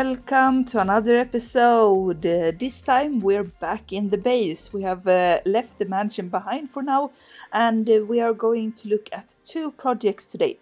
Welcome to another episode. This time we're back in the base. We have left the mansion behind for now, and we are going to look at two projects today.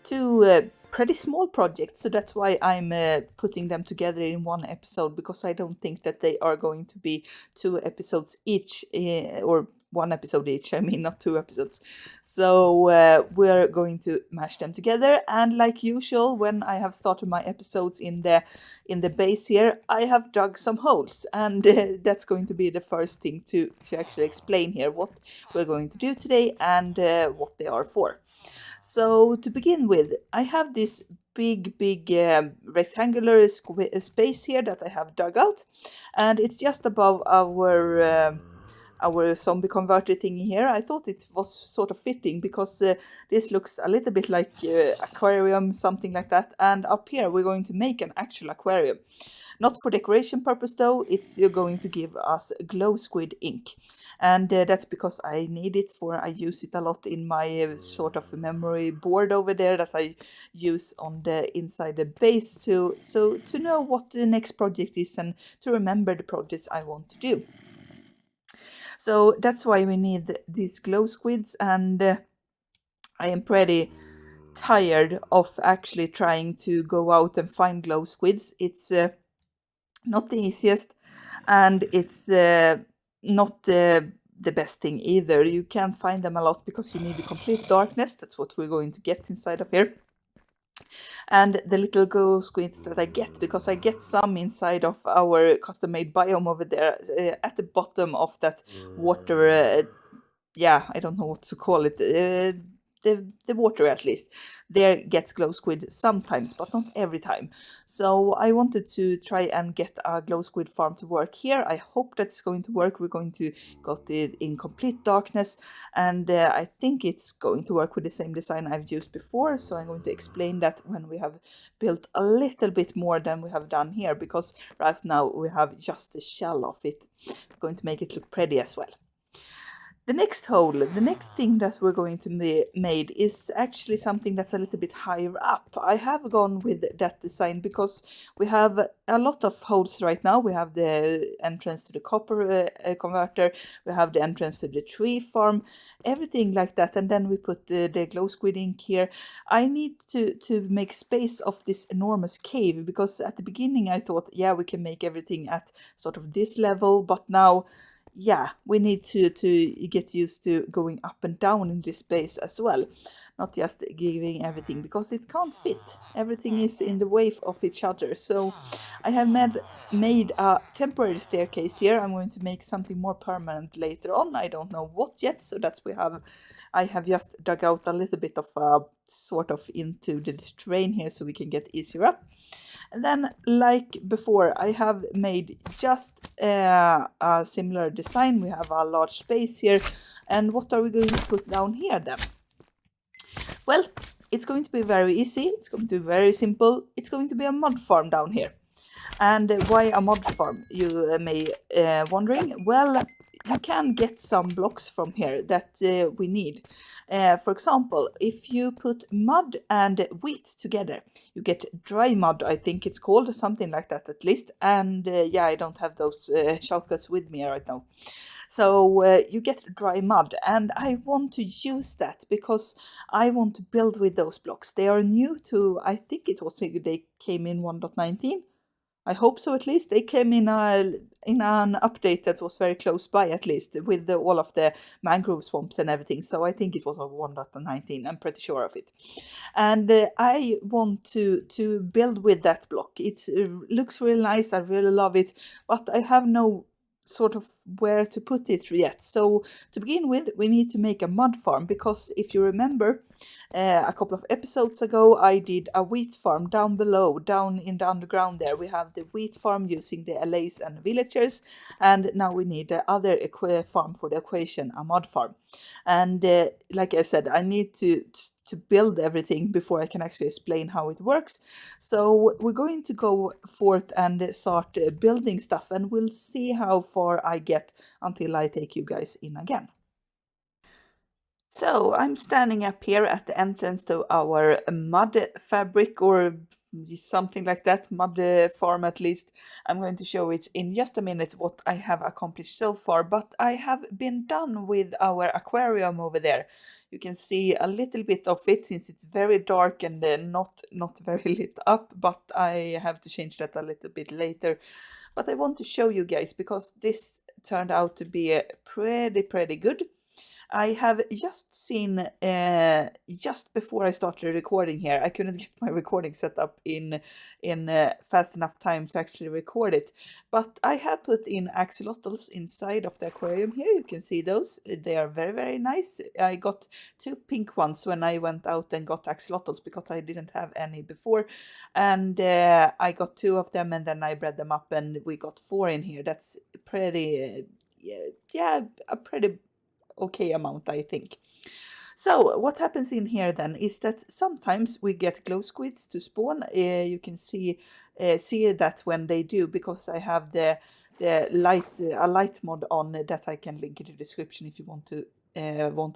Two pretty small projects, so that's why I'm putting them together in one episode, because I don't think that they are going to be two episodes each, or one episode each, I mean, not two episodes. So we're going to mash them together, and like usual, when I have started my episodes in the base here, I have dug some holes, and that's going to be the first thing to actually explain here what we're going to do today and what they are for. So to begin with, I have this big rectangular space here that I have dug out, and it's just above our zombie converter thingy here. I thought it was sort of fitting because this looks a little bit like aquarium, something like that. And up here we're going to make an actual aquarium. Not for decoration purpose though, it's going to give us glow squid ink. And that's because I need it I use it a lot in my sort of memory board over there that I use on the inside the base. So to know what the next project is and to remember the projects I want to do. So that's why we need these glow squids, and I am pretty tired of actually trying to go out and find glow squids. It's not the easiest, and it's not the best thing either. You can't find them a lot because you need the complete darkness. That's what we're going to get inside of here. And the little glow squids that I get, because I get some inside of our custom-made biome over there at the bottom of that water. Yeah, I don't know what to call it. The water, at least, there gets glow squid sometimes, but not every time. So I wanted to try and get a glow squid farm to work here. I hope that's going to work. We're going to got it in complete darkness, and I think it's going to work with the same design I've used before. So I'm going to explain that when we have built a little bit more than we have done here, because right now we have just the shell of it. We're going to make it look pretty as well. The next hole, the next thing that we're going to made is actually something that's a little bit higher up. I have gone with that design because we have a lot of holes right now. We have the entrance to the copper converter, we have the entrance to the tree farm, everything like that, and then we put the glow squid ink here. I need to make space of this enormous cave, because at the beginning I thought, yeah, we can make everything at sort of this level, but now, yeah, we need to get used to going up and down in this space as well, not just giving everything, because it can't fit. Everything is in the way of each other. So I have made a temporary staircase here. I'm going to make something more permanent later on. I don't know what yet, so that's I have just dug out a little bit of sort of into the terrain here so we can get easier up. And then, like before, I have made just a similar design. We have a large space here. And what are we going to put down here then? Well, it's going to be very easy. It's going to be very simple. It's going to be a mod farm down here. And why a mod farm, you may wondering? Well, you can get some blocks from here that we need. For example, if you put mud and wheat together, you get dry mud, I think it's called, something like that at least. And yeah, I don't have those shortcuts with me right now. So you get dry mud, and I want to use that because I want to build with those blocks. They are new to, I think it was, they came in 1.19. I hope so, at least. They came in an update that was very close by, at least, with all of the mangrove swamps and everything. So I think it was a 1.19. I'm pretty sure of it. And I want to build with that block. It looks really nice. I really love it. But I have no sort of where to put it yet. So to begin with, we need to make a mud farm, because if you remember, a couple of episodes ago I did a wheat farm down below, down in the underground there. We have the wheat farm using the LAs and villagers, and now we need the other farm for the equation, a mud farm. And like I said, I need to build everything before I can actually explain how it works. So we're going to go forth and start building stuff, and we'll see how far I get until I take you guys in again. So I'm standing up here at the entrance to our mud fabric, or something like that, mud farm at least. I'm going to show it in just a minute what I have accomplished so far, but I have been done with our aquarium over there. You can see a little bit of it since it's very dark and not very lit up, but I have to change that a little bit later. But I want to show you guys because this turned out to be pretty good. I have just seen, just before I started recording here, I couldn't get my recording set up in fast enough time to actually record it. But I have put in axolotls inside of the aquarium here. You can see those. They are very nice. I got 2 pink ones when I went out and got axolotls because I didn't have any before. And I got 2 of them and then I bred them up and we got 4 in here. That's pretty, yeah, a pretty okay amount, I think. So what happens in here then is that sometimes we get glow squids to spawn. You can see that when they do, because I have the light a light mod on that I can link in the description if you want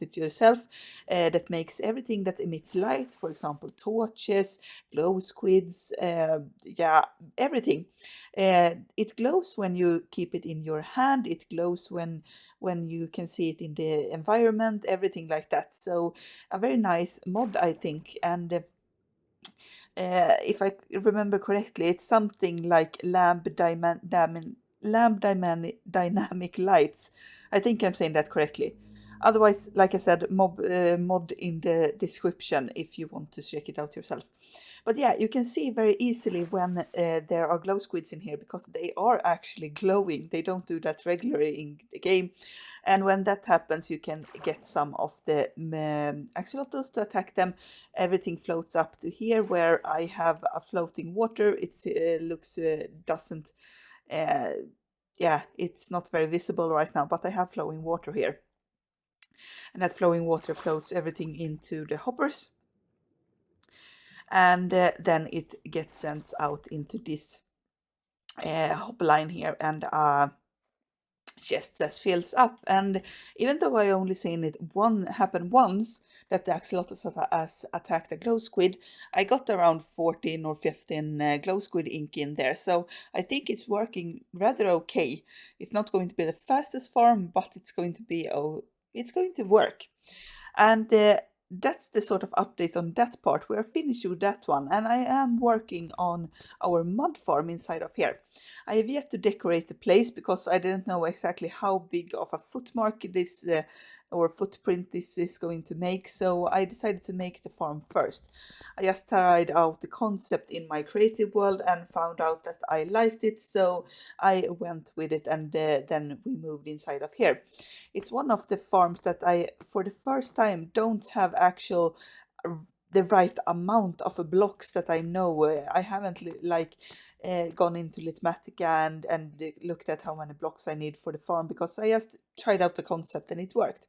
it yourself, that makes everything that emits light, for example torches, glow squids, yeah, everything. It glows when you keep it in your hand, it glows when you can see it in the environment, everything like that. So a very nice mod, I think. And if I remember correctly, it's something like dynamic lights. I think I'm saying that correctly. Otherwise, like I said, mod in the description if you want to check it out yourself. But yeah, you can see very easily when there are glow squids in here because they are actually glowing. They don't do that regularly in the game. And when that happens, you can get some of the axolotls to attack them. Everything floats up to here where I have a floating water. It looks, doesn't, yeah, it's not very visible right now, but I have flowing water here. And that flowing water flows everything into the hoppers. And then it gets sent out into this hopper line here, and chest that fills up. And even though I only seen it happen once, that the axolotls has attacked a glow squid, I got around 14 or 15 glow squid ink in there, so I think it's working rather okay. It's not going to be the fastest farm, but it's going to be, it's going to work. And that's the sort of update on that part. We are finished with that one, and I am working on our mud farm inside of here. I have yet to decorate the place because I didn't know exactly how big of a footmark this or footprint this is going to make, so I decided to make the farm first. I just tried out the concept in my creative world and found out that I liked it, so I went with it, and then we moved inside of here. It's one of the farms that I, for the first time, don't have actual the right amount of blocks that I know. I haven't gone into Litmatica and looked at how many blocks I need for the farm because I just tried out the concept and it worked.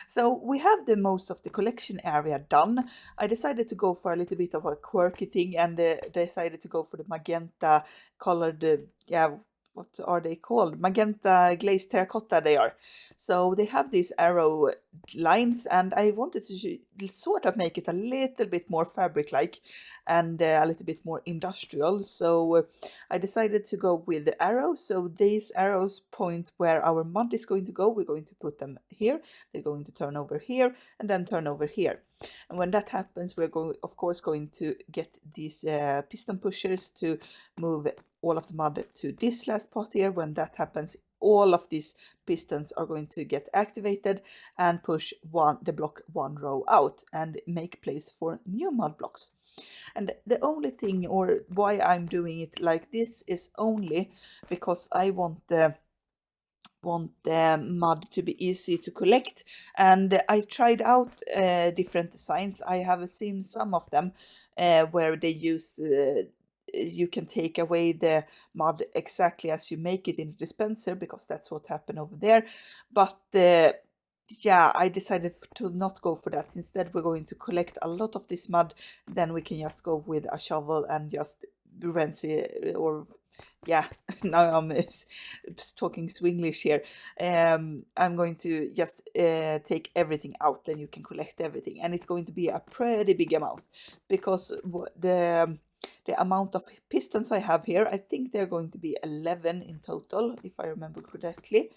So we have the most of the collection area done. I decided to go for a little bit of a quirky thing and decided to go for the magenta colored, yeah, what are they called? Magenta glazed terracotta they are. So they have these arrow lines, and I wanted to sort of make it a little bit more fabric-like and a little bit more industrial. So I decided to go with the arrows. So these arrows point where our mud is going to go. We're going to put them here. They're going to turn over here and then turn over here. And when that happens, we're of course going to get these piston pushers to move all of the mud to this last pot here. When that happens, all of these pistons are going to get activated and push the block 1 row out and make place for new mud blocks. And the only thing, or why I'm doing it like this, is only because I want the mud to be easy to collect, and I tried out different designs. I have seen some of them where they use you can take away the mud exactly as you make it in the dispenser, because that's what happened over there. But yeah, I decided to not go for that. Instead, we're going to collect a lot of this mud, then we can just go with a shovel and just rinse it, or yeah, now I'm talking Swinglish here. I'm going to just take everything out, then you can collect everything, and it's going to be a pretty big amount because the amount of pistons I have here. I think they're going to be 11 in total, if I remember correctly.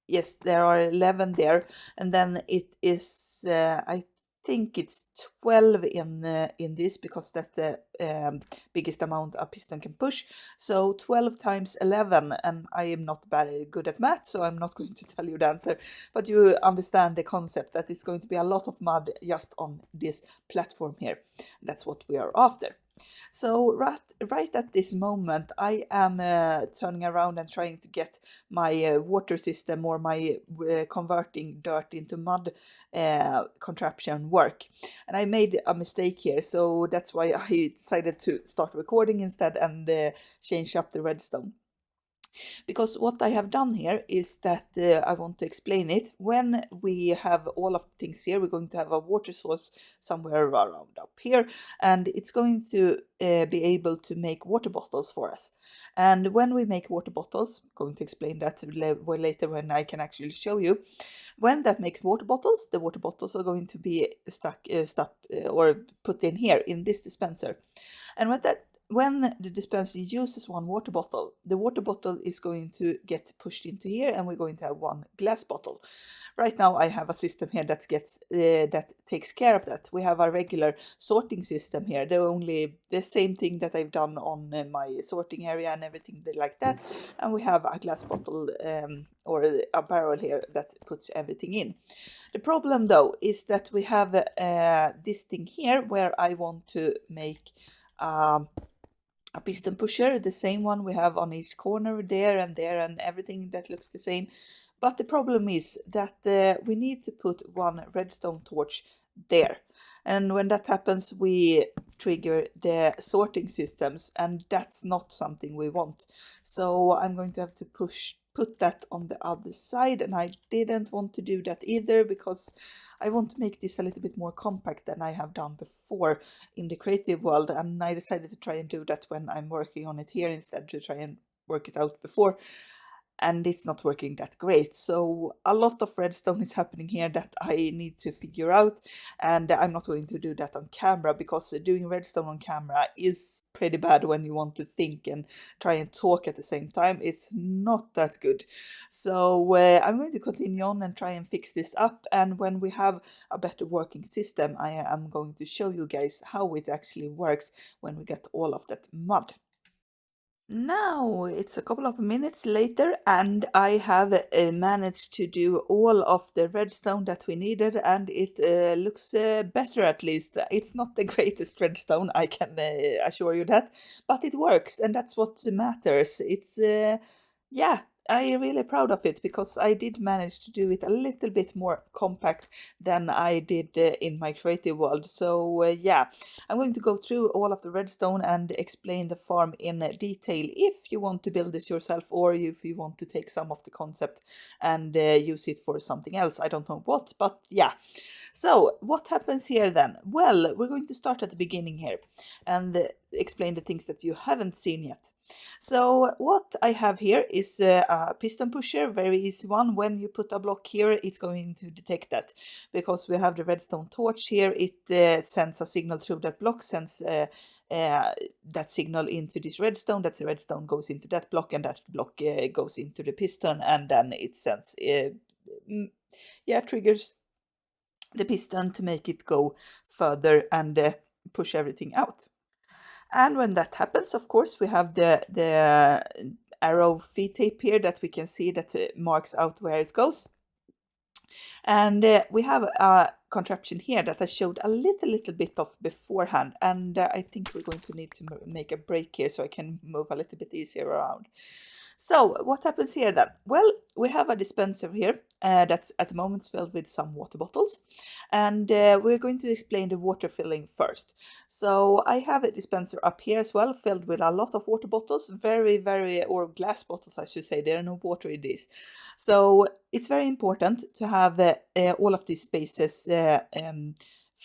Yes, there are 11 there, and then it is I think it's 12 in this, because that's the biggest amount a piston can push. So 12 times 11, and I am not very good at math, so I'm not going to tell you the answer, but you understand the concept that it's going to be a lot of mud just on this platform here. That's what we are after. So right at this moment, I am turning around and trying to get my water system, or my converting dirt into mud contraption work. And I made a mistake here, so that's why I decided to start recording instead and change up the redstone. Because what I have done here is that I want to explain it. When we have all of the things here, we're going to have a water source somewhere around up here, and it's going to be able to make water bottles for us. And when we make water bottles, I'm going to explain that later when I can actually show you. When that makes water bottles, the water bottles are going to be stuck or put in here in this dispenser. And when the dispenser uses one water bottle, the water bottle is going to get pushed into here, and we're going to have one glass bottle. Right now I have a system here that takes care of that. We have a regular sorting system here, the same thing that I've done on my sorting area and everything like that. And we have a glass bottle or a barrel here that puts everything in. The problem though is that we have this thing here where I want to make a piston pusher, the same one we have on each corner there, and everything that looks the same. But the problem is that we need to put one redstone torch there. And when that happens, we trigger the sorting systems, and that's not something we want. So I'm going to have to put that on the other side, and I didn't want to do that either, because I want to make this a little bit more compact than I have done before in the creative world, and I decided to try and do that when I'm working on it here instead, to try and work it out before. And it's not working that great. So a lot of redstone is happening here that I need to figure out, and I'm not going to do that on camera, because doing redstone on camera is pretty bad when you want to think and try and talk at the same time. It's not that good. So I'm going to continue on and try and fix this up, and when we have a better working system, I am going to show you guys how it actually works when we get all of that mud. Now it's a couple of minutes later, and I have managed to do all of the redstone that we needed, and it looks better at least. It's not the greatest redstone, I can assure you that, but it works, and that's what matters. It's yeah, I'm really proud of it, because I did manage to do it a little bit more compact than I did in my creative world. So yeah, I'm going to go through all of the redstone and explain the farm in detail if you want to build this yourself, or if you want to take some of the concept and use it for something else. I don't know what, but yeah. So what happens here then? Well, we're going to start at the beginning here and explain the things that you haven't seen yet. So what I have here is a piston pusher, very easy one. When you put a block here, it's going to detect that, because we have the redstone torch here. It sends a signal through that block, sends that signal into this redstone. That redstone goes into that block, and that block goes into the piston, and then it sends, triggers the piston to make it go further and push everything out. And when that happens, of course, we have the arrow feed tape here that we can see that marks out where it goes. And we have a contraption here that I showed a little bit of beforehand, and I think we're going to need to make a break here so I can move a little bit easier around. So what happens here then? Well, we have a dispenser here that's at the moment filled with some water bottles, and we're going to explain the water filling first. So I have a dispenser up here as well, filled with a lot of water bottles, or glass bottles I should say. There are no water in these. So it's very important to have all of these spaces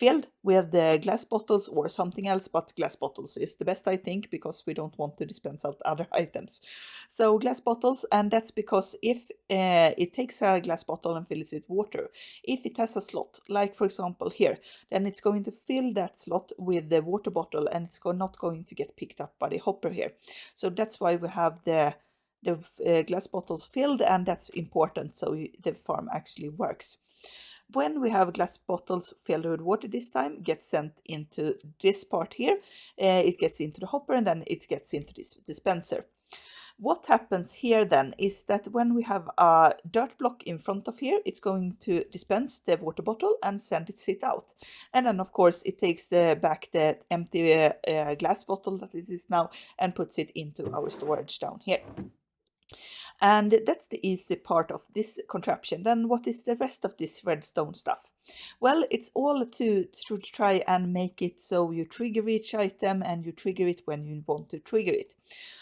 filled with the glass bottles or something else, but glass bottles is the best, I think, because we don't want to dispense out other items. So glass bottles, and that's because if it takes a glass bottle and fills it with water, if it has a slot, like for example here, then it's going to fill that slot with the water bottle, and it's not going to get picked up by the hopper here. So that's why we have the glass bottles filled, and that's important, so the farm actually works. When we have glass bottles filled with water this time, it gets sent into this part here. It gets into the hopper, and then it gets into this dispenser. What happens here then is that when we have a dirt block in front of here, it's going to dispense the water bottle and send it out. And then of course it takes back the empty glass bottle that it is now and puts it into our storage down here. And that's the easy part of this contraption. Then what is the rest of this redstone stuff? Well, it's all to try and make it so you trigger each item and you trigger it when you want to trigger it.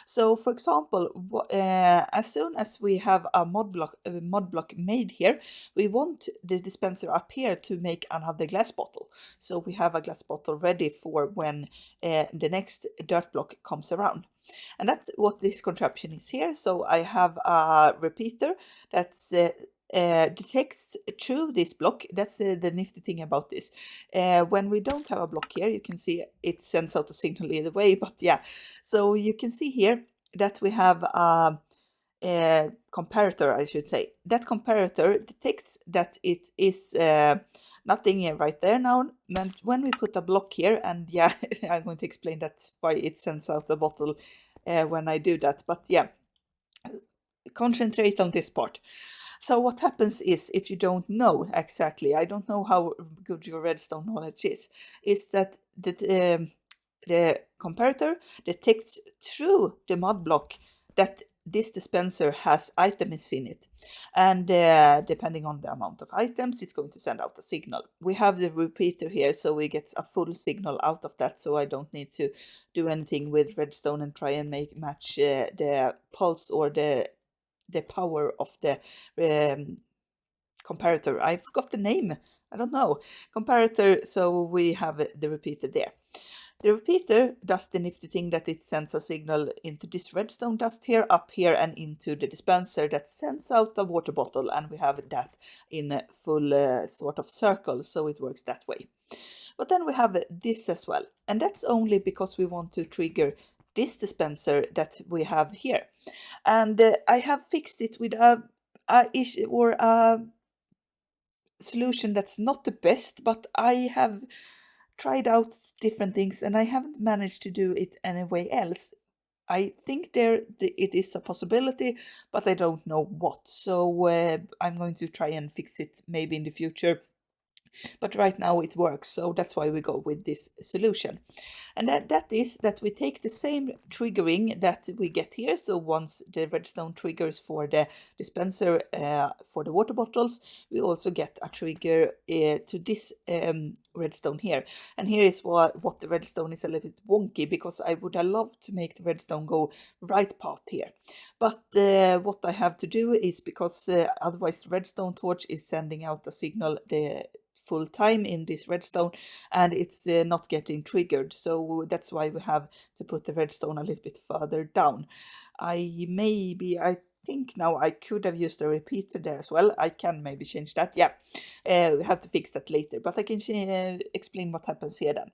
So for example, as soon as we have a mod block made here, we want the dispenser up here to make another glass bottle. So we have a glass bottle ready for when the next dirt block comes around. And that's what this contraption is here. So I have a repeater that's detects through this block. That's the nifty thing about this. When we don't have a block here, you can see it sends out a signal either way, but yeah. So you can see here that we have a comparator, I should say. That comparator detects that it is nothing right there now. When we put a block here, and yeah, I'm going to explain that why it sends out a bottle when I do that, but yeah, concentrate on this part. So what happens is, if you don't know exactly, I don't know how good your redstone knowledge is that the comparator detects through the mod block that this dispenser has items in it, and depending on the amount of items, it's going to send out a signal. We have the repeater here, so we get a full signal out of that, so I don't need to do anything with redstone and try and match the pulse or the power of the comparator. I forgot the name, I don't know, comparator, so we have the repeater there. The repeater does the nifty thing that it sends a signal into this redstone dust here, up here, and into the dispenser that sends out a water bottle, and we have that in a full sort of circle, so it works that way. But then we have this as well, and that's only because we want to trigger this dispenser that we have here. And I have fixed it with a solution that's not the best, but I have tried out different things and I haven't managed to do it anyway else. I think it is a possibility, but I don't know what. So I'm going to try and fix it maybe in the future. But right now it works, so that's why we go with this solution. And that is that we take the same triggering that we get here. So once the redstone triggers for the dispenser for the water bottles, we also get a trigger to this redstone here. And here is what the redstone is a little bit wonky, because I would have loved to make the redstone go right path here. But what I have to do is, because otherwise the redstone torch is sending out a signal the full time in this redstone, and it's not getting triggered, so that's why we have to put the redstone a little bit further down. I think now I could have used a repeater there as well. I can maybe change that. Yeah, we have to fix that later, but I can explain what happens here then.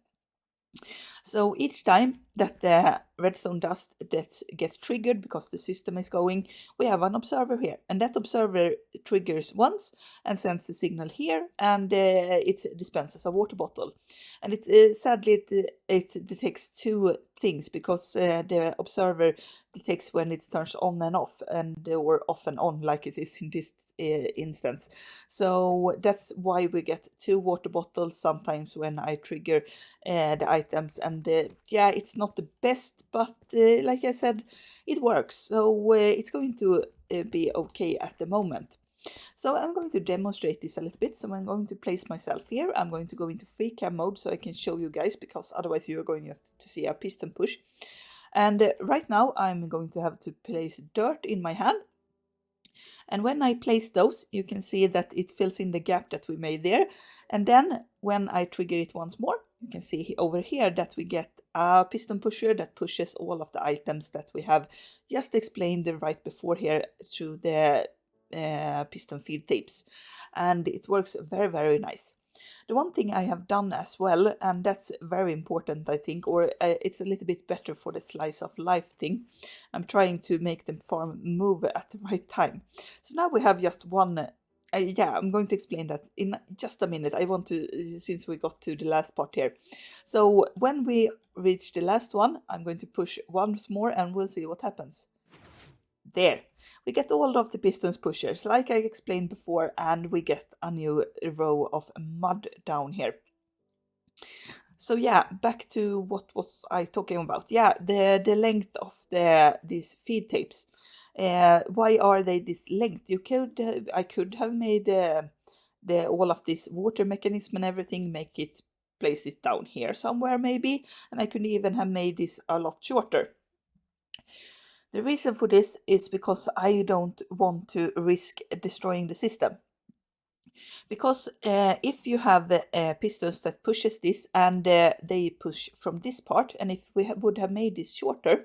So each time that the redstone dust gets triggered because the system is going, we have an observer here, and that observer triggers once and sends the signal here, and it dispenses a water bottle. And it sadly it detects two things, because the observer detects when it turns on and off, and or off and on, like it is in this instance. So that's why we get two water bottles sometimes when I trigger the items. And yeah, it's not the best, but like I said, it works, so it's going to be okay at the moment. So I'm going to demonstrate this a little bit. So I'm going to place myself here. I'm going to go into free cam mode so I can show you guys, because otherwise you're going just to see a piston push. And right now I'm going to have to place dirt in my hand. And when I place those, you can see that it fills in the gap that we made there. And then when I trigger it once more, you can see over here that we get a piston pusher that pushes all of the items that we have just explained right before here through the piston feed tapes. And it works very, very nice. The one thing I have done as well, and that's very important, I think, or it's a little bit better for the slice of life thing. I'm trying to make the farm move at the right time. So now we have just one. Yeah, I'm going to explain that in just a minute. I want to, since we got to the last part here. So when we reach the last one, I'm going to push once more and we'll see what happens. There, we get all of the pistons pushers, like I explained before, and we get a new row of mud down here. So yeah, back to what was I talking about? Yeah, the length of these feed tapes. Why are they this length? I could have made all of this water mechanism and everything, place it down here somewhere maybe, and I could even have made this a lot shorter. The reason for this is because I don't want to risk destroying the system. Because if you have pistons that pushes this and they push from this part, and if we would have made this shorter,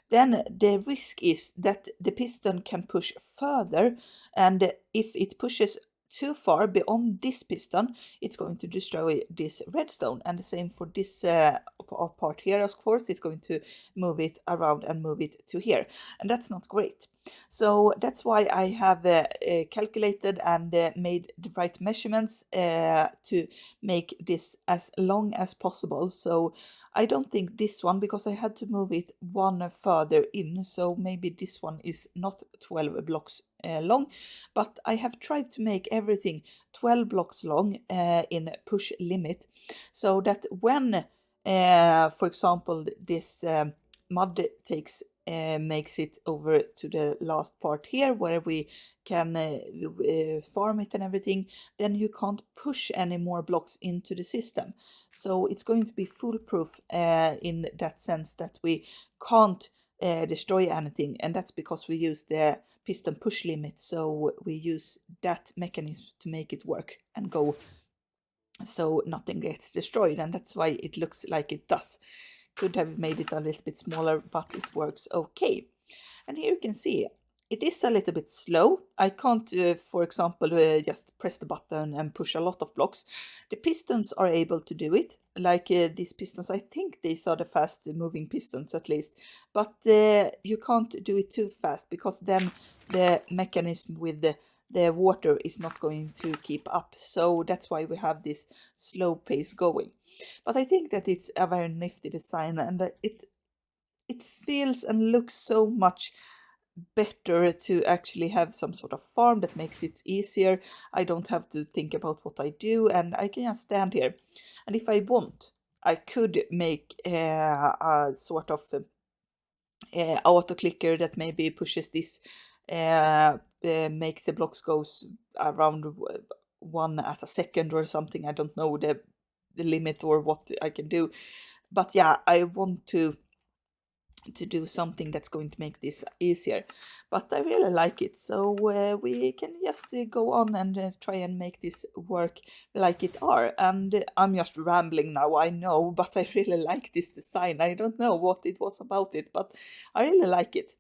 then the risk is that the piston can push further, and if it pushes too far beyond this piston, it's going to destroy this redstone. And the same for this part here, of course, it's going to move it around and move it to here, and that's not great. So that's why I have calculated and made the right measurements to make this as long as possible. So I don't think this one, because I had to move it one further in, so maybe this one is not 12 blocks long, but I have tried to make everything 12 blocks long in push limit, so that when, for example, this mud makes it over to the last part here where we can farm it and everything, then you can't push any more blocks into the system. So it's going to be foolproof in that sense that we can't destroy anything, and that's because we use the piston push limit. So we use that mechanism to make it work and go so nothing gets destroyed, and that's why it looks like it does. Could have made it a little bit smaller, but it works okay. And here you can see it is a little bit slow. I can't, for example, just press the button and push a lot of blocks. The pistons are able to do it, like these pistons. I think these are the fast moving pistons at least, but you can't do it too fast, because then the mechanism with the water is not going to keep up. So that's why we have this slow pace going. But I think that it's a very nifty design, and it feels and looks so much better to actually have some sort of farm that makes it easier. I don't have to think about what I do, and I can just stand here. And if I want, I could make a sort of auto clicker that maybe pushes this, makes the blocks goes around one at a second or something. I don't know the limit or what I can do, but yeah, I want to do something that's going to make this easier. But I really like it, so we can just go on and try and make this work like it are. And I'm just rambling now, I know, but I really like this design. I don't know what it was about it, but I really like it.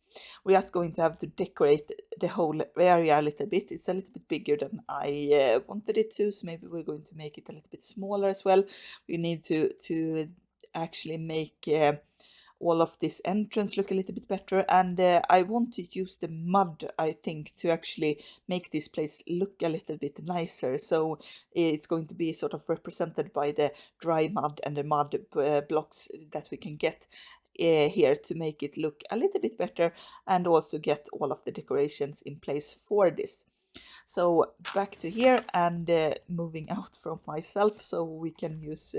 We're just going to have to decorate the whole area a little bit. It's a little bit bigger than I wanted it to, so maybe we're going to make it a little bit smaller as well. We need to actually make all of this entrance look a little bit better, and I want to use the mud, I think, to actually make this place look a little bit nicer. So it's going to be sort of represented by the dry mud and the mud blocks that we can get here to make it look a little bit better, and also get all of the decorations in place for this. So back to here and moving out from myself, so we can use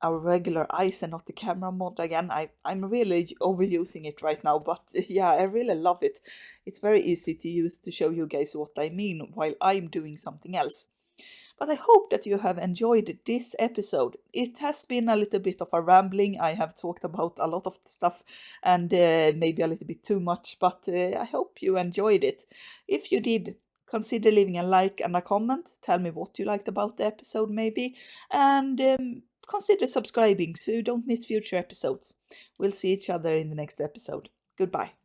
our regular eyes and not the camera mod again. I'm really overusing it right now, but yeah, I really love it. It's very easy to use to show you guys what I mean while I'm doing something else. But I hope that you have enjoyed this episode. It has been a little bit of a rambling. I have talked about a lot of stuff and maybe a little bit too much, but I hope you enjoyed it. If you did, consider leaving a like and a comment. Tell me what you liked about the episode maybe. And consider subscribing so you don't miss future episodes. We'll see each other in the next episode. Goodbye.